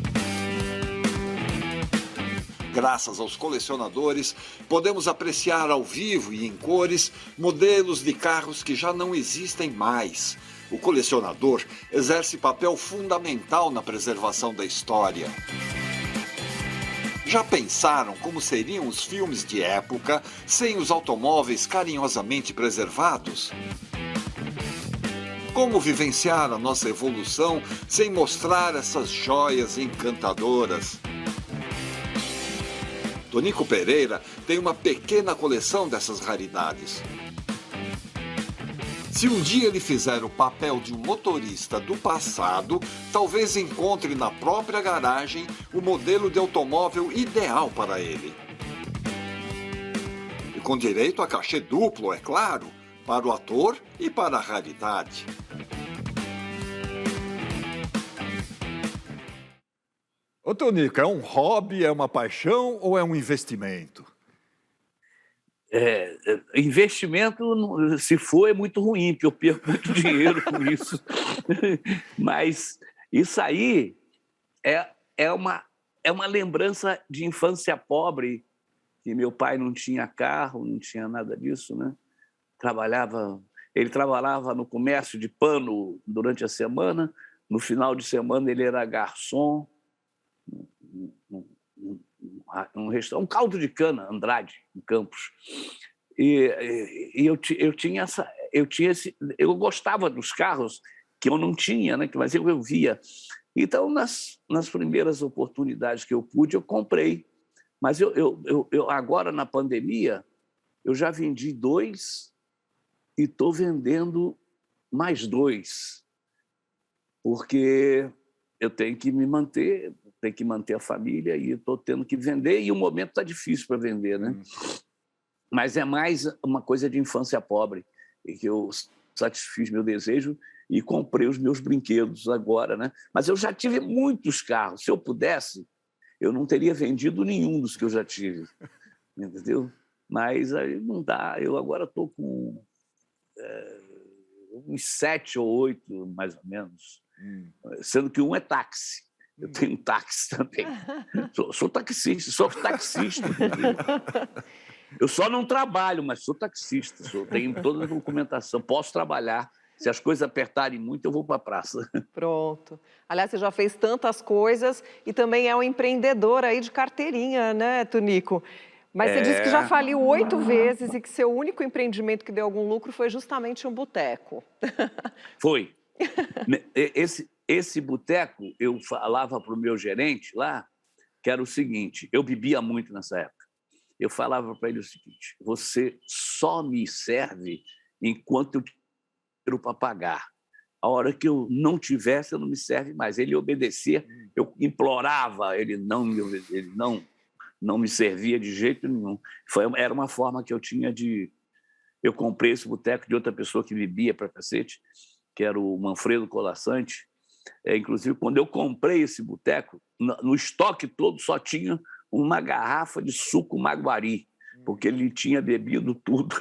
Graças aos colecionadores, podemos apreciar ao vivo e em cores modelos de carros que já não existem mais. O colecionador exerce papel fundamental na preservação da história. Já pensaram como seriam os filmes de época sem os automóveis carinhosamente preservados? Como vivenciar a nossa evolução sem mostrar essas joias encantadoras? Tonico Pereira tem uma pequena coleção dessas raridades. Se um dia ele fizer o papel de um motorista do passado, talvez encontre na própria garagem o modelo de automóvel ideal para ele. E com direito a cachê duplo, é claro, para o ator e para a raridade. Ô Tonico, é um hobby, é uma paixão ou é um investimento? Investimento, se for, é muito ruim, porque eu perco muito dinheiro com isso. Mas isso aí é uma lembrança de infância pobre, que meu pai não tinha carro, não tinha nada disso, né? Ele trabalhava no comércio de pano durante a semana, no final de semana ele era garçom, um restaurante, um caldo de cana, Andrade, em Campos. E eu gostava dos carros que eu não tinha, né? Mas eu via. Então, nas primeiras oportunidades que eu pude, eu comprei. Mas eu agora, na pandemia, eu já vendi 2 e estou vendendo mais 2, porque eu tenho que me manter, tenho que manter a família e estou tendo que vender, e o momento está difícil para vender, né? Mas é mais uma coisa de infância pobre, e que eu satisfiz meu desejo e comprei os meus brinquedos agora, né? Mas eu já tive muitos carros. Se eu pudesse, eu não teria vendido nenhum dos que eu já tive, entendeu? Mas aí não dá. Eu agora estou com uns 7 ou 8, mais ou menos, sendo que um é táxi. Eu tenho um táxi também. Sou taxista, sou taxista. Eu só não trabalho, mas sou taxista. Tenho toda a documentação, posso trabalhar. Se as coisas apertarem muito, eu vou para a praça. Pronto. Aliás, você já fez tantas coisas e também é um empreendedor aí de carteirinha, né, Tonico? Mas você disse que já faliu 8 vezes e que seu único empreendimento que deu algum lucro foi justamente um boteco. Foi. Esse boteco, eu falava para o meu gerente lá, que era o seguinte: eu bebia muito nessa época. Eu falava para ele o seguinte: você só me serve enquanto eu tenho para pagar. A hora que eu não tivesse, você não me serve mais. Ele obedecia, eu implorava, ele não me servia de jeito nenhum. Era uma forma que eu tinha de... Eu comprei esse boteco de outra pessoa que bebia para cacete, que era o Manfredo Colassante. Inclusive, quando eu comprei esse boteco, no estoque todo só tinha uma garrafa de suco Maguari, porque ele tinha bebido tudo.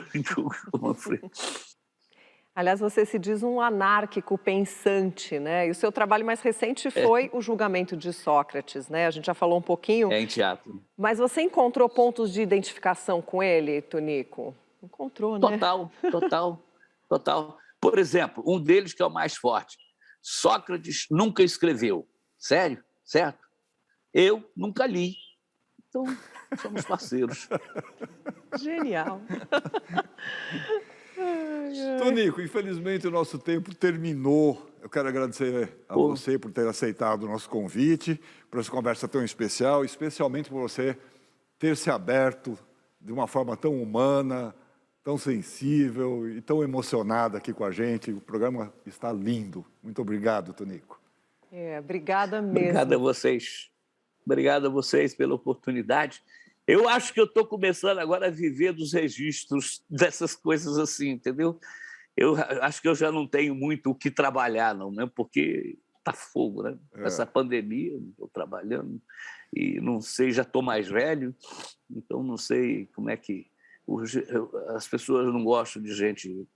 Aliás, você se diz um anárquico pensante, né? E o seu trabalho mais recente foi o julgamento de Sócrates, né? A gente já falou um pouquinho. Em teatro. Mas você encontrou pontos de identificação com ele, Tonico? Encontrou, né? Total. Por exemplo, um deles que é o mais forte. Sócrates nunca escreveu. Sério? Certo? Eu nunca li. Então, somos parceiros. Genial. Tonico, infelizmente o nosso tempo terminou. Eu quero agradecer a você por ter aceitado o nosso convite, por essa conversa tão especial, especialmente por você ter se aberto de uma forma tão humana, tão sensível e tão emocionada aqui com a gente. O programa está lindo. Muito obrigado, Tonico. Obrigada mesmo. Obrigado a vocês pela oportunidade. Eu acho que eu estou começando agora a viver dos registros dessas coisas assim, entendeu? Eu acho que eu já não tenho muito o que trabalhar, não, né? Porque tá fogo, né? Essa pandemia, estou trabalhando e não sei, já estou mais velho, então não sei como é que... As pessoas não gostam de gente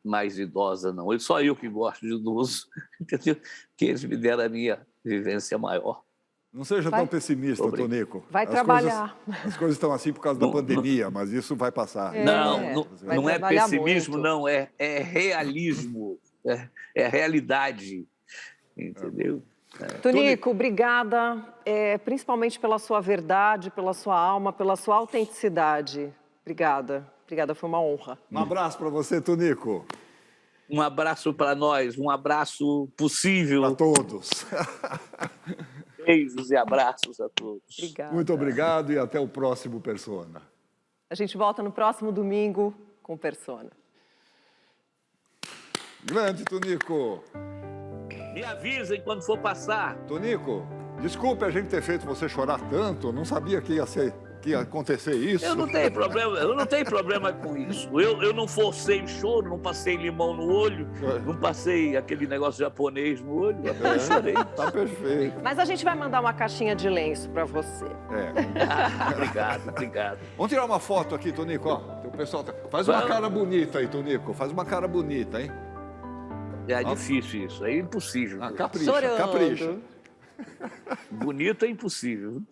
mais idosa, não. Só eu que gosto de idoso, entendeu? Que eles me deram a minha vivência maior. Não seja tão pessimista, Tonico. Vai trabalhar. As coisas estão assim por causa da pandemia, mas isso vai passar. Não é pessimismo, muito. Não. É realismo. É realidade, entendeu? Tonico, obrigada, principalmente pela sua verdade, pela sua alma, pela sua autenticidade. Obrigada. Obrigada, foi uma honra. Um abraço para você, Tonico. Um abraço para nós, um abraço possível. Para todos. Beijos e abraços a todos. Obrigada. Muito obrigado e até o próximo Persona. A gente volta no próximo domingo com Persona. Grande, Tonico. Me avisem quando for passar. Tonico, desculpe a gente ter feito você chorar tanto. Não sabia que ia acontecer isso. Eu não tenho problema com isso. Eu não forcei o choro, não passei limão no olho, não passei aquele negócio japonês no olho. Eu chorei. Tá perfeito. Mas a gente vai mandar uma caixinha de lenço para você. Obrigado. Vamos tirar uma foto aqui, Tonico. Ó, o pessoal faz uma cara bonita aí, Tonico. Faz uma cara bonita, hein? É difícil isso, é impossível. Capricha. Bonito é impossível.